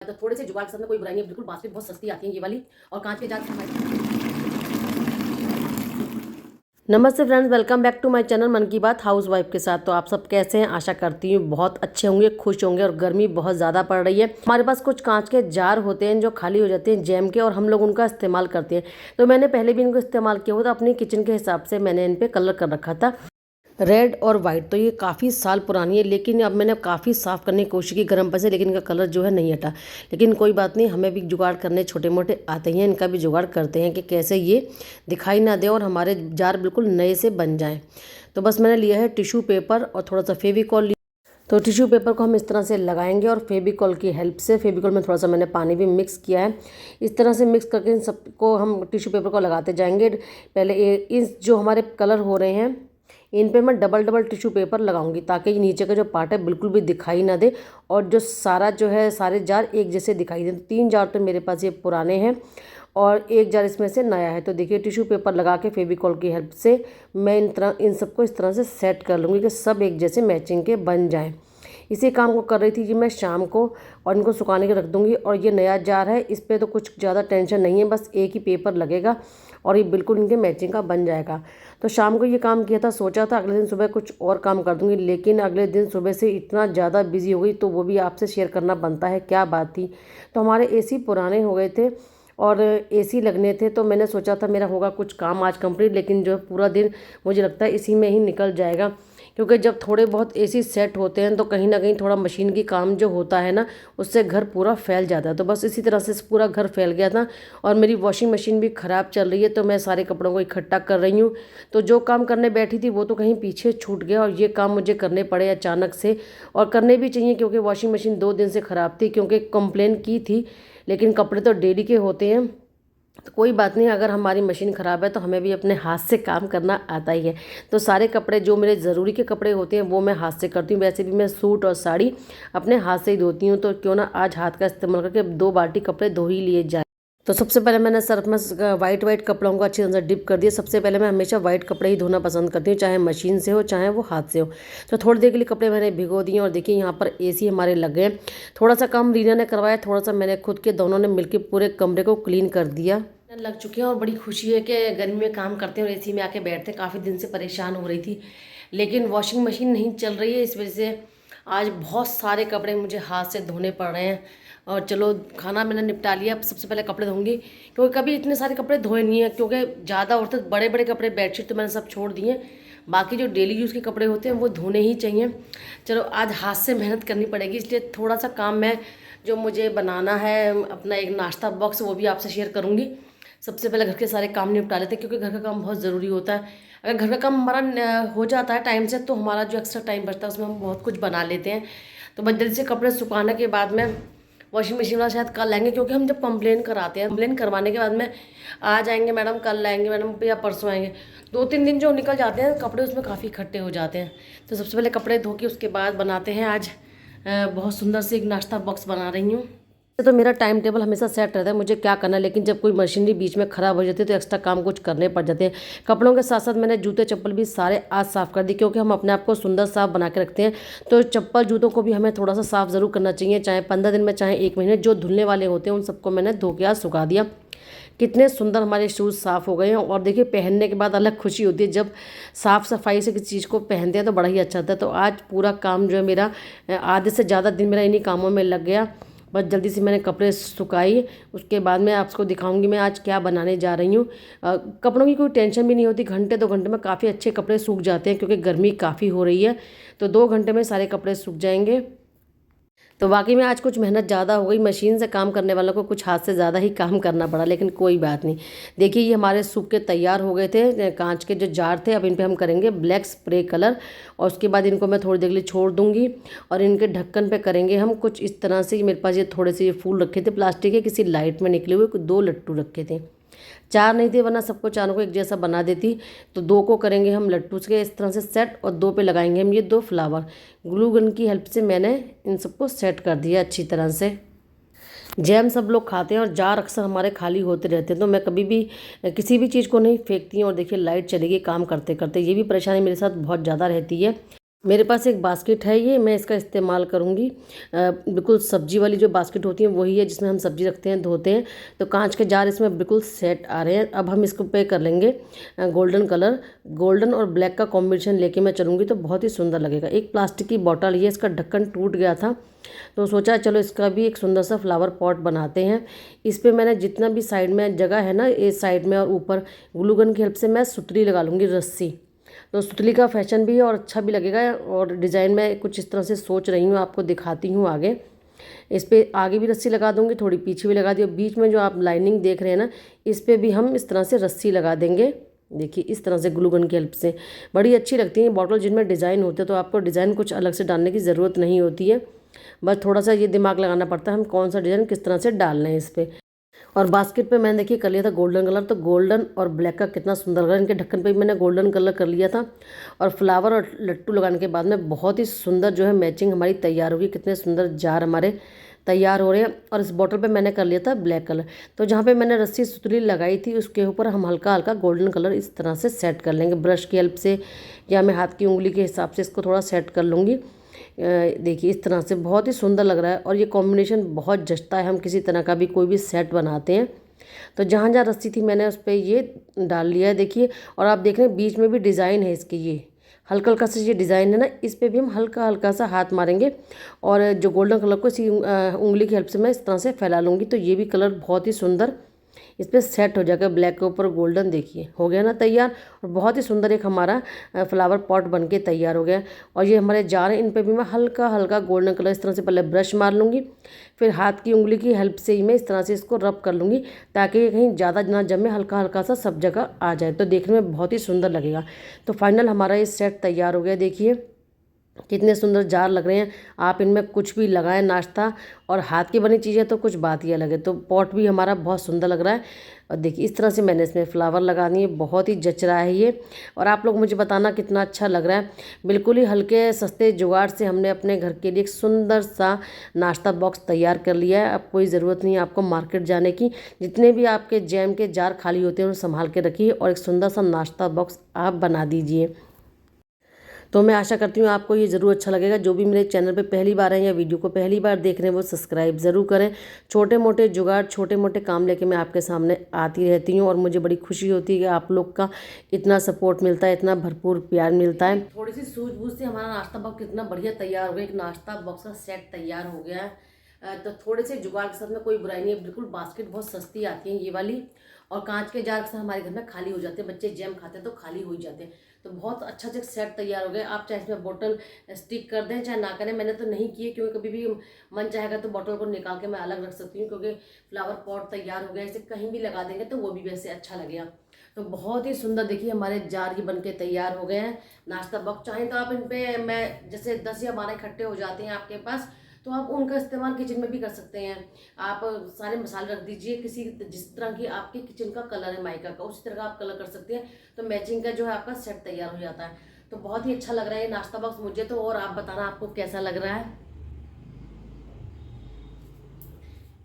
तो थोड़े से जुगाड़ के साथ में कोई बुराई नहीं है, बिल्कुल बास्केट बहुत सस्ती आती है ये वाली, और कांच के जार से हमारे। नमस्ते friends, welcome back to my channel Mann ki बात हाउस वाइफ के साथ। तो आप सब कैसे हैं? आशा करती हूँ बहुत अच्छे होंगे, खुश होंगे। और गर्मी बहुत ज़्यादा पड़ रही है। हमारे पास कुछ कांच के जार होते हैं जो खाली हो जाते हैं जैम के, और हम लोग उनका इस्तेमाल करते हैं। तो मैंने पहले भी इनको इस्तेमाल किया हुआ था, अपनी किचन के हिसाब से मैंने इन पर कलर कर रखा था, रेड और वाइट। तो ये काफ़ी साल पुरानी है, लेकिन अब मैंने काफ़ी साफ़ करने की कोशिश की गर्म पानी से, लेकिन इनका कलर जो है नहीं हटा। लेकिन कोई बात नहीं, हमें भी जुगाड़ करने छोटे मोटे आते हैं, इनका भी जुगाड़ करते हैं कि कैसे ये दिखाई ना दे और हमारे जार बिल्कुल नए से बन जाएं। तो बस मैंने लिया है टिश्यू पेपर और थोड़ा सा फेविकॉल लिया। तो टिश्यू पेपर को हम इस तरह से लगाएंगे और फेविकॉल की हेल्प से, फेविकॉल में थोड़ा सा मैंने पानी भी मिक्स किया है, इस तरह से मिक्स करके इन सबको हम टिश्यू पेपर को लगाते जाएंगे। पहले इस जो हमारे कलर हो रहे हैं इन पे मैं डबल डबल टिश्यू पेपर लगाऊंगी, ताकि नीचे का जो पार्ट है बिल्कुल भी दिखाई ना दे, और जो सारा जो है सारे जार एक जैसे दिखाई दे। 3 जार तो मेरे पास ये पुराने हैं और 1 जार इसमें से नया है। तो देखिए, टिश्यू पेपर लगा के फेविकॉल की हेल्प से मैं इन सबको इस तरह से सेट कर लूँगी कि सब एक जैसे मैचिंग के बन जाएँ। इसी काम को कर रही थी कि मैं शाम को, और इनको सुखाने के रख दूँगी। और ये नया जार है, इस पर तो कुछ ज़्यादा टेंशन नहीं है, बस एक ही पेपर लगेगा और ये बिल्कुल इनके मैचिंग का बन जाएगा। तो शाम को ये काम किया था, सोचा था अगले दिन सुबह कुछ और काम कर दूँगी, लेकिन अगले दिन सुबह से इतना ज़्यादा बिजी हो गई, तो वो भी आपसे शेयर करना बनता है। क्या बात थी, तो हमारे एसी पुराने हो गए थे और एसी लगने थे, तो मैंने सोचा था मेरा होगा कुछ काम आज कंप्लीट, लेकिन जो पूरा दिन मुझे लगता है इसी में ही निकल जाएगा। क्योंकि जब थोड़े बहुत एसी सेट होते हैं तो कहीं ना कहीं थोड़ा मशीन की काम जो होता है ना, उससे घर पूरा फैल जाता है। तो बस इसी तरह से पूरा घर फैल गया था। और मेरी वॉशिंग मशीन भी ख़राब चल रही है, तो मैं सारे कपड़ों को इकट्ठा कर रही हूँ। तो जो काम करने बैठी थी वो तो कहीं पीछे छूट गया, और ये काम मुझे करने पड़े अचानक से, और करने भी चाहिए क्योंकि वॉशिंग मशीन 2 दिन से ख़राब थी। क्योंकि कंप्लेन की थी, लेकिन कपड़े तो डेली के होते हैं, तो कोई बात नहीं, अगर हमारी मशीन ख़राब है तो हमें भी अपने हाथ से काम करना आता ही है। तो सारे कपड़े जो मेरे ज़रूरी के कपड़े होते हैं वो मैं हाथ से करती हूँ। वैसे भी मैं सूट और साड़ी अपने हाथ से ही धोती हूँ, तो क्यों ना आज हाथ का इस्तेमाल करके 2 बाल्टी कपड़े धो ही लिए जाए। तो सबसे पहले मैंने सर्फ में वाइट कपड़ों को अच्छी तरह से डिप कर दिया। सबसे पहले मैं हमेशा वाइट कपड़े ही धोना पसंद करती हूँ, चाहे मशीन से हो चाहे वो हाथ से हो। तो थोड़ी देर के लिए कपड़े मैंने भिगो दिए, और देखिए यहाँ पर एसी हमारे लग गए। थोड़ा सा काम रीना ने करवाया, थोड़ा सा मैंने खुद के, दोनों ने मिलकर पूरे कमरे को क्लीन कर दिया। लग चुके हैं और बड़ी खुशी है कि गर्मी में काम करते हैं और एसी में आके बैठते हैं। काफ़ी दिन से परेशान हो रही थी, लेकिन वॉशिंग मशीन नहीं चल रही है, इस वजह से आज बहुत सारे कपड़े मुझे हाथ से धोने पड़ रहे हैं। और चलो, खाना मैंने निपटा लिया, अब सबसे पहले कपड़े धोऊंगी, क्योंकि कभी इतने सारे कपड़े धोए नहीं है। क्योंकि ज़्यादा औरतें बड़े बड़े कपड़े, बेडशीट तो मैंने सब छोड़ दिए, बाकी जो डेली यूज़ के कपड़े होते हैं वो धोने ही चाहिए। चलो, आज हाथ से मेहनत करनी पड़ेगी, इसलिए थोड़ा सा काम मैं, जो मुझे बनाना है अपना एक नाश्ता बॉक्स, वो भी आपसे शेयर करूँगी। सबसे पहले घर के सारे काम निपटा लेते हैं, क्योंकि घर का काम बहुत ज़रूरी होता है। अगर घर का काम हमारा हो जाता है टाइम से, तो हमारा जो एक्स्ट्रा टाइम बचता है उसमें हम बहुत कुछ बना लेते हैं। तो बस जल्दी से कपड़े सुखाने के बाद में वॉशिंग मशीन वाला शायद कल लाएंगे, क्योंकि हम जब कंप्लेन कराते हैं, कंप्लेन करवाने के बाद में आ जाएंगे मैडम, कल लाएंगे मैडम, या परसों आएंगे, 2-3 दिन जो निकल जाते हैं कपड़े उसमें काफ़ी इकट्ठे हो जाते हैं। तो सबसे पहले कपड़े धो के उसके बाद बनाते हैं। आज बहुत सुंदर से एक नाश्ता बॉक्स बना रही हूँ। तो मेरा टाइम टेबल हमेशा सेट रहता है मुझे क्या करना है, लेकिन जब कोई मशीनरी बीच में ख़राब हो जाती है तो एक्स्ट्रा काम कुछ करने पड़ जाते हैं। कपड़ों के साथ साथ मैंने जूते चप्पल भी सारे आज साफ़ कर दी, क्योंकि हम अपने आप को सुंदर साफ बना के रखते हैं। तो चप्पल जूतों को भी हमें थोड़ा सा साफ़ ज़रूर करना चाहिए, चाहे 15 दिन में चाहे 1 महीने। जो धुलने वाले होते हैं उन सबको मैंने धो के आज सुखा दिया। कितने सुंदर हमारे शूज़ साफ़ हो गए हैं। और देखिए, पहनने के बाद अलग खुशी होती है, जब साफ़ सफाई से किसी चीज़ को पहनते हैं तो बड़ा ही अच्छा होता है। तो आज पूरा काम जो है मेरा, आधे से ज़्यादा दिन मेरा इन्हीं कामों में लग गया। बस जल्दी से मैंने कपड़े सुखाई, उसके बाद मैं आपको दिखाऊंगी मैं आज क्या बनाने जा रही हूँ। कपड़ों की कोई टेंशन भी नहीं होती, घंटे 2 घंटे में काफ़ी अच्छे कपड़े सूख जाते हैं, क्योंकि गर्मी काफ़ी हो रही है। तो 2 घंटे में सारे कपड़े सूख जाएंगे। तो वाकई में आज कुछ मेहनत ज़्यादा हो गई, मशीन से काम करने वालों को कुछ हाथ से ज़्यादा ही काम करना पड़ा, लेकिन कोई बात नहीं। देखिए, ये हमारे सूख के तैयार हो गए थे कांच के जो जार थे। अब इन पे हम करेंगे ब्लैक स्प्रे कलर, और उसके बाद इनको मैं थोड़ी देर के लिए छोड़ दूंगी, और इनके ढक्कन पे करेंगे हम कुछ इस तरह से। मेरे पास ये थोड़े से ये फूल रखे थे प्लास्टिक के, किसी लाइट में निकले हुए, 2 लट्टू रखे थे, 4 नहीं थे, वरना सबको चारों को एक जैसा बना देती। तो 2 को करेंगे हम लट्टू के इस तरह से सेट, और 2 पे लगाएंगे हम ये 2 फ्लावर। ग्लू गन की हेल्प से मैंने इन सबको सेट कर दिया अच्छी तरह से। जैम सब लोग खाते हैं और जार अक्सर हमारे खाली होते रहते हैं, तो मैं कभी भी किसी भी चीज़ को नहीं फेंकती हूँ। और देखिए, लाइट चलेगी काम करते करते, ये भी परेशानी मेरे साथ बहुत ज़्यादा रहती है। मेरे पास एक बास्केट है, ये मैं इसका इस्तेमाल करूँगी। बिल्कुल सब्जी वाली जो बास्केट होती है वही है जिसमें हम सब्जी रखते हैं, धोते हैं। तो कांच के जार इसमें बिल्कुल सेट आ रहे हैं। अब हम इसको पे कर लेंगे गोल्डन कलर। गोल्डन और ब्लैक का कॉम्बिनेशन लेके मैं चलूँगी तो बहुत ही सुंदर लगेगा। एक प्लास्टिक की बॉटल, ये इसका ढक्कन टूट गया था तो सोचा चलो इसका भी एक सुंदर सा फ्लावर पॉट बनाते हैं। इस पर मैंने जितना भी साइड में जगह है ना, इस साइड में और ऊपर ग्लू गन की हेल्प से मैं सुतली लगा लूँगी, रस्सी। तो सुतली का फैशन भी है और अच्छा भी लगेगा। और डिज़ाइन में कुछ इस तरह से सोच रही हूँ, आपको दिखाती हूँ आगे। इस पर आगे भी रस्सी लगा दूँगी, थोड़ी पीछे भी लगा दी, और बीच में जो आप लाइनिंग देख रहे हैं ना, इस पर भी हम इस तरह से रस्सी लगा देंगे। देखिए इस तरह से ग्लू गन की हेल्प से बड़ी अच्छी लगती है बॉटल जिनमें डिज़ाइन होते हैं। तो आपको डिज़ाइन कुछ अलग से डालने की ज़रूरत नहीं होती है, बस थोड़ा सा ये दिमाग लगाना पड़ता है हम कौन सा डिज़ाइन किस तरह से डालना है इस पर। और बास्केट पे मैंने देखिए कर लिया था गोल्डन कलर, तो गोल्डन और ब्लैक का कितना सुंदर लग रहा है। इनके ढक्कन पे भी मैंने गोल्डन कलर कर लिया था। और फ्लावर और लट्टू लगाने के बाद में बहुत ही सुंदर जो है मैचिंग हमारी तैयार होगी। कितने सुंदर जार हमारे तैयार हो रहे हैं। और इस बॉटल पे मैंने कर लिया था ब्लैक कलर। तो जहाँ पे मैंने रस्सी सुतली लगाई थी उसके ऊपर हम हल्का हल्का गोल्डन कलर इस तरह से सेट कर लेंगे ब्रश की हेल्प से, या मैं हाथ की उंगली के हिसाब से इसको थोड़ा सेट कर लूँगी। देखिए इस तरह से बहुत ही सुंदर लग रहा है और ये कॉम्बिनेशन बहुत जचता है। हम किसी तरह का भी कोई भी सेट बनाते हैं तो जहाँ जहाँ रस्सी थी मैंने उस पर ये डाल लिया है, देखिए। और आप देख रहे हैं बीच में भी डिज़ाइन है इसकी, ये हल्का हल्का सा ये डिज़ाइन है ना, इस पर भी हम हल्का हल्का सा हाथ मारेंगे और जो गोल्डन कलर को इसी उंगली की हेल्प से मैं इस तरह से फैला लूँगी। तो ये भी कलर बहुत ही सुंदर इस पर सेट हो जाएगा। ब्लैक के ऊपर गोल्डन, देखिए हो गया ना तैयार। और बहुत ही सुंदर एक हमारा फ्लावर पॉट बन के तैयार हो गया। और ये हमारे जार हैं, इन पे भी मैं हल्का हल्का गोल्डन कलर इस तरह से पहले ब्रश मार लूँगी, फिर हाथ की उंगली की हेल्प से ही मैं इस तरह से इसको रब कर लूँगी ताकि ये कहीं ज़्यादा ना जमे, हल्का हल्का सा सब जगह आ जाए तो देखने में बहुत ही सुंदर लगेगा। तो फाइनल हमारा ये सेट तैयार हो गया। देखिए कितने सुंदर जार लग रहे हैं। आप इनमें कुछ भी लगाएं, नाश्ता और हाथ की बनी चीज़ें तो कुछ बात ही अलग है। तो पॉट भी हमारा बहुत सुंदर लग रहा है। और देखिए इस तरह से मैंने इसमें फ्लावर लगा दिए, बहुत ही जच रहा है ये। और आप लोग मुझे बताना कितना अच्छा लग रहा है। बिल्कुल ही हल्के सस्ते जुगाड़ से हमने अपने घर के लिए एक सुंदर सा नाश्ता बॉक्स तैयार कर लिया है। अब कोई ज़रूरत नहीं है आपको मार्केट जाने की। जितने भी आपके जैम के जार खाली होते हैं उन्हें संभाल के रखिए और एक सुंदर सा नाश्ता बॉक्स आप बना दीजिए। तो मैं आशा करती हूँ आपको ये ज़रूर अच्छा लगेगा। जो भी मेरे चैनल पे पहली बार हैं या वीडियो को पहली बार देख रहे हैं वो सब्सक्राइब ज़रूर करें। छोटे मोटे जुगाड़, छोटे मोटे काम लेके मैं आपके सामने आती रहती हूँ और मुझे बड़ी खुशी होती है कि आप लोग का इतना सपोर्ट मिलता है, इतना भरपूर प्यार मिलता है। थोड़ी सी सूझबूझ से हमारा नाश्ता बॉक्स कितना बढ़िया तैयार हो गया। एक नाश्ता बॉक्स का सेट तैयार हो गया है। तो थोड़े से जुगाड़ के साथ में कोई बुराई नहीं है। बिल्कुल बास्केट बहुत सस्ती आती है ये वाली, और कांच के जार से हमारे घर में खाली हो जाते हैं। बच्चे जैम खाते हैं तो खाली हो ही जाते हैं। तो बहुत अच्छा से सेट तैयार हो गया। आप चाहे इसमें बोतल स्टिक कर दें चाहे ना करें, मैंने तो नहीं किए क्योंकि कभी भी मन चाहेगा तो बोतल को निकाल के मैं अलग रख सकती हूँ, क्योंकि फ्लावर पॉट तैयार हो गया। इसे कहीं भी लगा देंगे तो वो भी वैसे अच्छा लगेगा। तो बहुत ही सुंदर देखिए हमारे जार ही बन के तैयार हो गए हैं नाश्ता बॉक्स। चाहें तो आप इन पे, मैं जैसे 10 या 12 इकट्ठे हो जाते हैं आपके पास, तो आप उनका इस्तेमाल किचन में भी कर सकते हैं। आप सारे मसाले रख दीजिए, किसी जिस तरह की आपके किचन का कलर है माइका का उसी तरह का आप कलर कर सकते हैं। तो मैचिंग का जो है आपका सेट तैयार हो जाता है। तो बहुत ही अच्छा लग रहा है ये नाश्ता बॉक्स मुझे तो। और आप बताना आपको कैसा लग रहा है।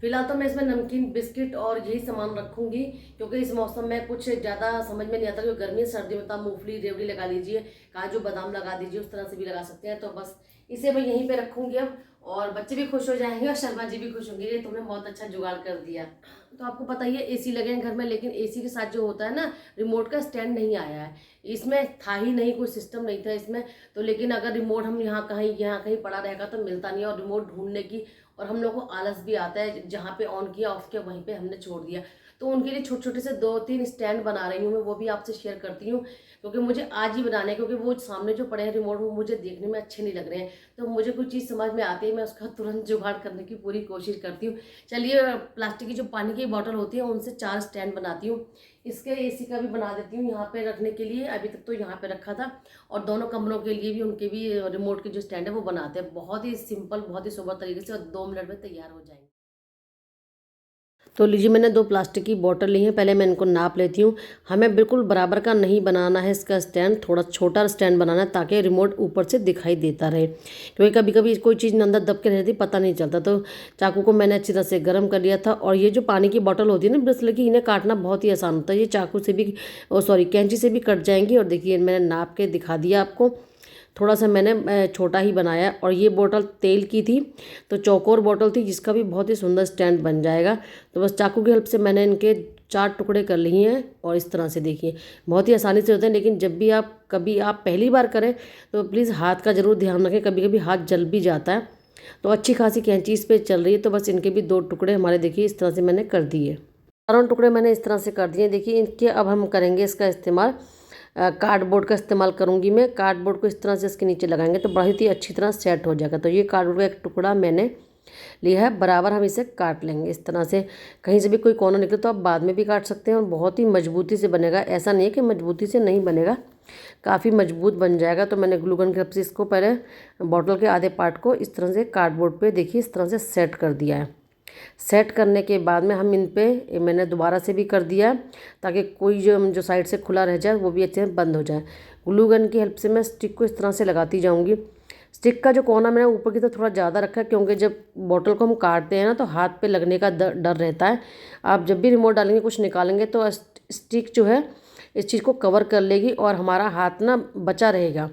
फिलहाल तो मैं इसमें नमकीन, बिस्किट और यही सामान रखूंगी, क्योंकि इस मौसम में कुछ ज़्यादा समझ में नहीं आता। क्योंकि गर्मी सर्दी में तो मूंगफली रेवड़ी लगा लीजिए, काजू बादाम लगा दीजिए, उस तरह से भी लगा सकते हैं। तो बस इसे मैं यहीं पे रखूंगी अब, और बच्चे भी खुश हो जाएंगे और शर्मा जी भी खुश होंगे, ये तुमने बहुत अच्छा जुगाड़ कर दिया। तो आपको पता ही है एसी लगे हैं घर में, लेकिन एसी के साथ जो होता है ना, रिमोट का स्टैंड नहीं आया है। इसमें था ही नहीं, कोई सिस्टम नहीं था इसमें। तो लेकिन अगर रिमोट हम यहाँ कहीं पड़ा रहेगा तो मिलता नहीं है, और रिमोट ढूंढने की और हम लोग को आलस भी आता है। जहाँ पे ऑन किया ऑफ किया वहीं पे हमने छोड़ दिया। तो उनके लिए छोटे छोटे से 2-3 स्टैंड बना रही हूँ मैं, वो भी आपसे शेयर करती हूँ, क्योंकि मुझे आज ही बनाने हैं। क्योंकि वो सामने जो पड़े हैं रिमोट वो मुझे देखने में अच्छे नहीं लग रहे हैं। तो मुझे कोई चीज़ समझ में आती है मैं उसका तुरंत जुगाड़ करने की पूरी कोशिश करती हूँ। चलिए प्लास्टिक की जो पानी की बोतल होती है उनसे 4 स्टैंड बनाती हूँ। इसके एसी का भी बना देती हूँ यहाँ पे रखने के लिए। अभी तक तो यहाँ पे रखा था, और दोनों कमरों के लिए भी उनके भी रिमोट के जो स्टैंड है वो बनाते हैं। बहुत ही सिंपल, बहुत ही सोबर तरीके से, और 2 मिनट में तैयार हो जाएंगे। तो लीजिए मैंने 2 प्लास्टिक की बोतल ली है। पहले मैं इनको नाप लेती हूँ। हमें बिल्कुल बराबर का नहीं बनाना है इसका स्टैंड, थोड़ा छोटा स्टैंड बनाना है ताकि रिमोट ऊपर से दिखाई देता रहे। क्योंकि कभी कभी कोई चीज़ अंदर दब के रहती पता नहीं चलता। तो चाकू को मैंने अच्छी तरह से गर्म कर लिया था। और ये जो पानी की बोतल होती है ना ब्रश लगी, इन्हें काटना बहुत ही आसान होता है। ये चाकू से भी, कैंची से भी कट जाएंगी। और देखिए मैंने नाप के दिखा दिया आपको। थोड़ा सा मैंने छोटा ही बनाया। और ये बोतल तेल की थी, तो चौकोर बोतल थी, जिसका भी बहुत ही सुंदर स्टैंड बन जाएगा। तो बस चाकू की हेल्प से मैंने इनके 4 टुकड़े कर लिए हैं। और इस तरह से देखिए बहुत ही आसानी से होते हैं। लेकिन जब भी कभी आप पहली बार करें तो प्लीज़ हाथ का ज़रूर ध्यान रखें, कभी कभी हाथ जल भी जाता है। तो अच्छी खासी कैंची इस पर चल रही है। तो बस इनके भी 2 टुकड़े हमारे देखिए इस तरह से मैंने कर दिए। चारों टुकड़े मैंने इस तरह से कर दिए। देखिए इनके अब हम करेंगे इसका इस्तेमाल, कार्डबोर्ड का इस्तेमाल करूंगी मैं। कार्डबोर्ड को इस तरह से इसके नीचे लगाएंगे तो बहुत ही अच्छी तरह सेट हो जाएगा। तो ये कार्डबोर्ड का एक टुकड़ा मैंने लिया है, बराबर हम इसे काट लेंगे इस तरह से। कहीं से भी कोई कोना निकले तो आप बाद में भी काट सकते हैं, और बहुत ही मजबूती से बनेगा। ऐसा नहीं है कि मजबूती से नहीं बनेगा, काफ़ी मजबूत बन जाएगा। तो मैंने ग्लू गन की हेल्प से इसको पहले बॉटल के आधे पार्ट को इस तरह से कार्डबोर्ड पे देखिए इस तरह से सेट कर दिया है। सेट करने के बाद में हम इन पे मैंने दोबारा से भी कर दिया है, ताकि कोई जो साइड से खुला रह जाए वो भी अच्छे से बंद हो जाए। ग्लू गन की हेल्प से मैं स्टिक को इस तरह से लगाती जाऊंगी। स्टिक का जो कोना मैंने ऊपर की तरफ थोड़ा ज़्यादा रखा है, क्योंकि जब बॉटल को हम काटते हैं ना तो हाथ पे लगने का डर रहता है। आप जब भी रिमोट डालेंगे, कुछ निकालेंगे, तो स्टिक जो है इस चीज़ को कवर कर लेगी और हमारा हाथ ना बचा रहेगा,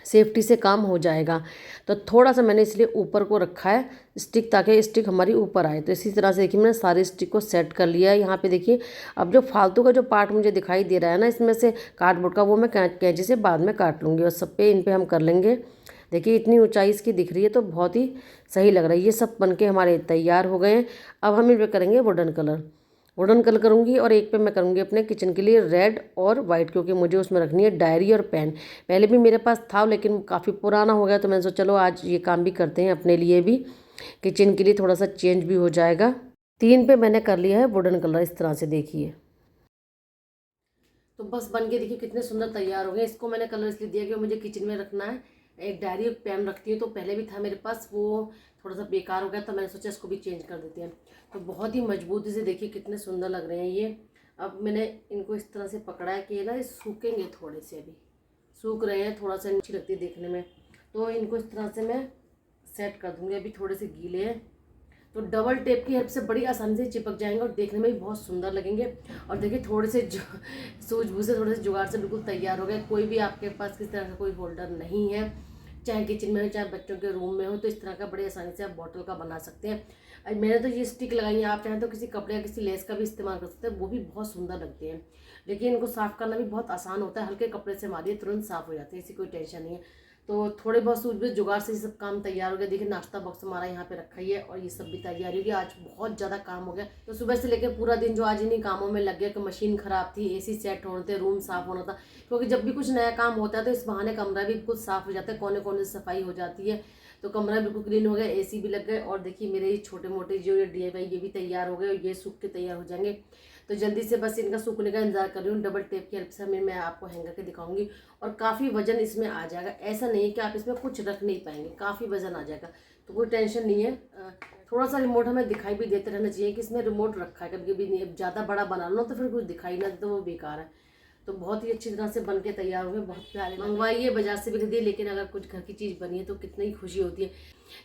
सेफ्टी से काम हो जाएगा। तो थोड़ा सा मैंने इसलिए ऊपर को रखा है स्टिक, ताकि स्टिक हमारी ऊपर आए। तो इसी तरह से देखिए मैंने सारी स्टिक को सेट कर लिया है। यहाँ पे देखिए अब जो फालतू का जो पार्ट मुझे दिखाई दे रहा है ना इसमें से कार्डबोर्ड का, वो मैं कैंची से बाद में काट लूँगी। और सब पे इन पे हम कर लेंगे। देखिए इतनी ऊंचाई इसकी दिख रही है तो बहुत ही सही लग रहा है। ये सब बनके हमारे तैयार हो गए हैं। अब हम इन पे करेंगे वुडन कलर। वुडन कलर करूँगी, और एक पे मैं करूँगी अपने किचन के लिए रेड और वाइट, क्योंकि मुझे उसमें रखनी है डायरी और पेन। पहले भी मेरे पास था लेकिन काफ़ी पुराना हो गया, तो मैंने सोचा चलो आज ये काम भी करते हैं अपने लिए भी, किचन के लिए थोड़ा सा चेंज भी हो जाएगा। 3 पे मैंने कर लिया है वुडन कलर इस तरह से देखिए। तो बस बन के देखिए कितने सुंदर तैयार हो गए। इसको मैंने कलर इसलिए दिया कि मुझे किचन में रखना है। एक डायरी और पेन रखती हूँ, तो पहले भी था मेरे पास, वो थोड़ा सा बेकार हो गया, तो मैंने सोचा इसको भी चेंज कर देते हैं। तो बहुत ही मजबूती से देखिए कितने सुंदर लग रहे हैं ये। अब मैंने इनको इस तरह से पकड़ा है कि ना सूखेंगे, थोड़े से अभी सूख रहे हैं, थोड़ा सा अच्छी लगती है देखने में। तो इनको इस तरह से मैं सेट कर दूँगी। अभी थोड़े से गीले हैं, तो डबल टेप की हेल्प से बड़ी आसानी से चिपक जाएंगे और देखने में भी बहुत सुंदर लगेंगे। और देखिए थोड़े से सूझबूझ से, थोड़े से जुगाड़ से बिल्कुल तैयार हो गए। कोई भी आपके पास किस तरह का कोई होल्डर नहीं है, चाहे किचन में हो चाहे बच्चों के रूम में हो, तो इस तरह का बड़ी आसानी से आप बॉटल का बना सकते हैं। मैंने तो ये स्टिक लगाई है, आप चाहें तो किसी कपड़े या किसी लेस का भी इस्तेमाल कर सकते हैं, वो भी बहुत सुंदर लगते हैं। लेकिन इनको साफ़ करना भी बहुत आसान होता है, हल्के कपड़े से मारिए तुरंत साफ़ हो जाते हैं, ऐसी कोई टेंशन नहीं है। तो थोड़े बहुत सूझबूझ जुगाड़ से ये सब काम तैयार हो गया। देखिए नाश्ता बॉक्स हमारा यहाँ पे रखा ही है, और ये सब भी तैयारी होगी। आज बहुत ज़्यादा काम हो गया, तो सुबह से लेकर पूरा दिन जो आज इन्हीं कामों में लग गया कि मशीन ख़राब थी, एसी सेट होने थे, रूम साफ़ होना था। क्योंकि जब भी कुछ नया काम होता है तो इस बहाने कमरा भी बिल्कुल साफ़ हो जाता है, कोने कोने से सफाई हो जाती है। तो कमरा बिल्कुल क्लीन हो गया, एसी भी लग गए। और देखिए मेरे ये छोटे मोटे जो ये DIY ये भी तैयार हो गए, और ये सूख के तैयार हो जाएंगे। तो जल्दी से बस इनका सूखने का इंतजार कर रही हूँ। डबल टेप की हेल्प से मैं आपको हैंगर के दिखाऊंगी, और काफ़ी वजन इसमें आ जाएगा। ऐसा नहीं है कि आप इसमें कुछ रख नहीं पाएंगे, काफ़ी वजन आ जाएगा, तो कोई टेंशन नहीं है। थोड़ा सा रिमोट हमें दिखाई भी देते रहना चाहिए कि इसमें रिमोट रखा है, कभी कभी नहीं ज़्यादा बड़ा बना लो तो फिर कुछ दिखाई ना दे तो वो बेकार है। तो बहुत ही अच्छी तरह से बन के तैयार हुए, बहुत प्यारे मंगवाइए, बाजार से भी खरीदिए, लेकिन अगर कुछ घर की चीज़ बनी है तो कितनी खुशी होती है।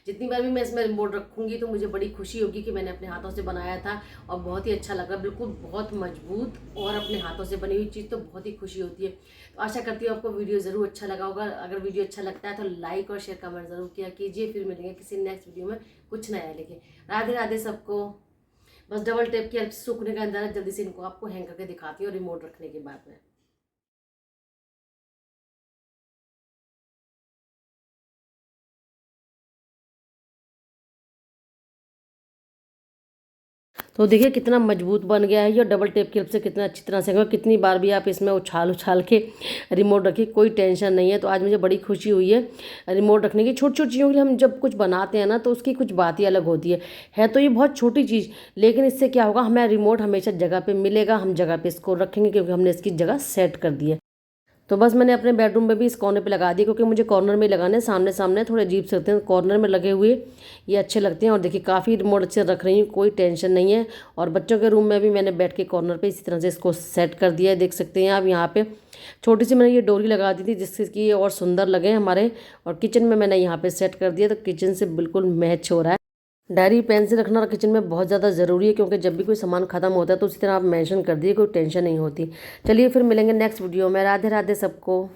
जितनी बार भी मैं इसमें रिमोट रखूँगी तो मुझे बड़ी खुशी होगी कि मैंने अपने हाथों से बनाया था, और बहुत ही अच्छा लगा, बिल्कुल बहुत मजबूत, और अपने हाथों से बनी हुई चीज़ तो बहुत ही खुशी होती है। तो आशा करती हूँ आपको वीडियो ज़रूर अच्छा लगा होगा। अगर वीडियो अच्छा लगता है तो लाइक और शेयर कमेंट ज़रूर किया कीजिए। फिर मिलेंगे किसी नेक्स्ट वीडियो में कुछ नया लेके। राधे राधे सबको। बस डबल टेप की हेल्प से सूखने का अंदाजा, जल्दी से इनको आपको हैंग करके दिखाती हूँ रिमोट रखने के बाद में। तो देखिए कितना मजबूत बन गया है ये, डबल टेप की हेल्प से कितना अच्छी तरह से, कितनी बार भी आप इसमें उछाल उछाल के रिमोट रखिए, कोई टेंशन नहीं है। तो आज मुझे बड़ी खुशी हुई है रिमोट रखने की। छोटी छोटी चीज़ों के लिए हम जब कुछ बनाते हैं ना तो उसकी कुछ बात ही अलग होती है तो ये बहुत छोटी चीज़, लेकिन इससे क्या होगा, हमें रिमोट हमेशा जगह पर मिलेगा, हम जगह पर इसको रखेंगे क्योंकि हमने इसकी जगह सेट कर दी है। तो बस मैंने अपने बेडरूम में भी इस कोने पे लगा दिए, क्योंकि मुझे कॉर्नर में लगाने, सामने सामने थोड़े अजीब से लगते हैं, कॉर्नर में लगे हुए ये अच्छे लगते हैं। और देखिए काफ़ी रिमोट अच्छे रख रही हूँ, कोई टेंशन नहीं है। और बच्चों के रूम में भी मैंने बेड के कॉर्नर पे इसी तरह से इसको सेट कर दिया है, देख सकते हैं आप। यहाँ पे छोटी सी मैंने ये डोरी लगा दी थी जिससे कि ये और सुंदर लगे हमारे। और किचन में मैंने यहाँ पे सेट कर दिया, तो किचन से बिल्कुल मैच हो रहा है। डायरी पेन से रखना किचन में बहुत ज़्यादा ज़रूरी है, क्योंकि जब भी कोई सामान खत्म होता है तो उसी तरह आप मेंशन कर दिए, कोई टेंशन नहीं होती। चलिए फिर मिलेंगे नेक्स्ट वीडियो में। राधे राधे सबको।